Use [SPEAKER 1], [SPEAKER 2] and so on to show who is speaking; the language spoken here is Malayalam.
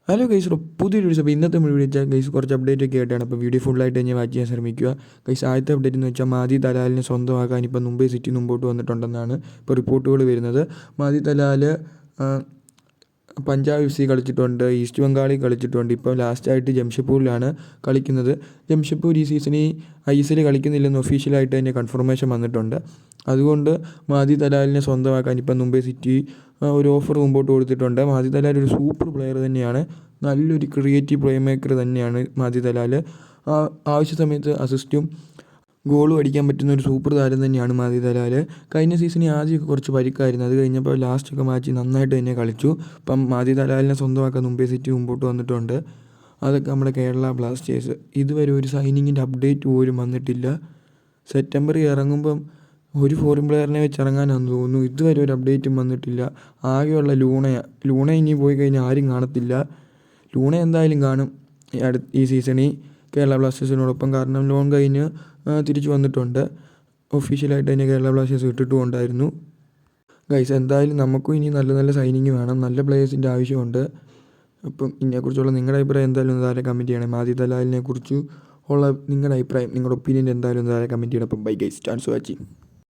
[SPEAKER 1] ഹലോ ഗൈസ്, പുതിയൊരു വീഡിയോ. അപ്പോൾ ഇന്നത്തെ വീഡിയോ വെച്ചാൽ ഗൈസ് കുറച്ച് അപ്ഡേറ്റ് ഒക്കെ ആയിട്ടാണ്. അപ്പോൾ വീഡിയോ ഫുള്ളായിട്ട് തന്നെ വാച്ച് ചെയ്യാൻ ശ്രമിക്കുക. ഗൈസ്, ആദ്യത്തെ അപ്ഡേറ്റ് എന്ന് വെച്ചാൽ മാദി തലാലിനെ സ്വന്തമാക്കാൻ ഇപ്പോൾ മുംബൈ സിറ്റി മുമ്പോട്ട് വന്നിട്ടുണ്ടെന്നാണ് ഇപ്പോൾ റിപ്പോർട്ടുകൾ വരുന്നത്. മാദി തലാൽ പഞ്ചാബ് എഫ് സി കളിച്ചിട്ടുണ്ട്, ഈസ്റ്റ് ബംഗാളിൽ കളിച്ചിട്ടുണ്ട്. ഇപ്പോൾ ലാസ്റ്റായിട്ട് ജംഷഡ്പൂരിലാണ് കളിക്കുന്നത്. ജംഷഡ്പൂർ ഈ സീസണിൽ ISL കളിക്കുന്നില്ലെന്ന് ഒഫീഷ്യലായിട്ട് തന്നെ കൺഫർമേഷൻ വന്നിട്ടുണ്ട്. അതുകൊണ്ട് മാദി തലാലിനെ സ്വന്തമാക്കാൻ ഇപ്പം മുംബൈ സിറ്റി ഒരു ഓഫർ മുമ്പോട്ട് കൊടുത്തിട്ടുണ്ട്. മാദി തലാൽ ഒരു സൂപ്പർ പ്ലെയർ തന്നെയാണ്, നല്ലൊരു ക്രിയേറ്റീവ് പ്ലേ മേക്കർ തന്നെയാണ് മാദി തലാൽ. ആവശ്യ സമയത്ത് അസിസ്റ്റും ഗോളും അടിക്കാൻ പറ്റുന്ന ഒരു സൂപ്പർ താരം തന്നെയാണ് മാദി തലാൽ. കഴിഞ്ഞ സീസണിൽ ആദ്യമൊക്കെ കുറച്ച് പരിക്കായിരുന്നു, അത് കഴിഞ്ഞപ്പോൾ ലാസ്റ്റൊക്കെ മാച്ച് നന്നായിട്ട് തന്നെ കളിച്ചു. ഇപ്പം മാദി തലാലിനെ സ്വന്തമാക്കാൻ മുംബൈ സിറ്റി മുമ്പോട്ട് വന്നിട്ടുണ്ട്. അതൊക്കെ നമ്മുടെ കേരള ബ്ലാസ്റ്റേഴ്സ്. ഇതുവരെ ഒരു സൈനിങ്ങിൻ്റെ അപ്ഡേറ്റ് പോലും വന്നിട്ടില്ല. സെപ്റ്റംബറിൽ ഇറങ്ങുമ്പം ഒരു ഫോറിൻ പ്ലെയറിനെ വെച്ച് ഇറങ്ങാനാണെന്ന് തോന്നുന്നു. ഇതുവരെ ഒരു അപ്ഡേറ്റും വന്നിട്ടില്ല. ആകെയുള്ള ലൂണ ഇനി പോയി കഴിഞ്ഞാൽ ആരും കാണത്തില്ല. ലൂണ എന്തായാലും കാണും ഈ സീസണിൽ കേരള ബ്ലാസ്റ്റേഴ്സിനോടൊപ്പം. കാരണം ലോൺ കഴിഞ്ഞ് തിരിച്ചു വന്നിട്ടുണ്ട്. ഒഫീഷ്യലായിട്ട് തന്നെ കേരള ബ്ലാസ്റ്റേഴ്സ് ഇട്ടിട്ടുമുണ്ടായിരുന്നു. ഗൈസ്, എന്തായാലും നമുക്കും ഇനി നല്ല നല്ല സൈനിങ് വേണം, നല്ല പ്ലേയേഴ്സിൻ്റെ ആവശ്യമുണ്ട്. അപ്പം ഇതിനെക്കുറിച്ചുള്ള നിങ്ങളുടെ അഭിപ്രായം എന്തായാലും ഒന്ന് താഴെ കമൻറ്റ് ചെയ്യണേ. മാദി തലാലിനെ കുറിച്ച് ഉള്ള നിങ്ങളുടെ അഭിപ്രായം, നിങ്ങളുടെ ഒപ്പീനിയൻ എന്തായാലും ഒന്ന് താഴെ കമൻറ്റ് ചെയ്യണം. അപ്പം ബൈ ഗൈസ്, ചാൻസ് വാച്ചിങ്.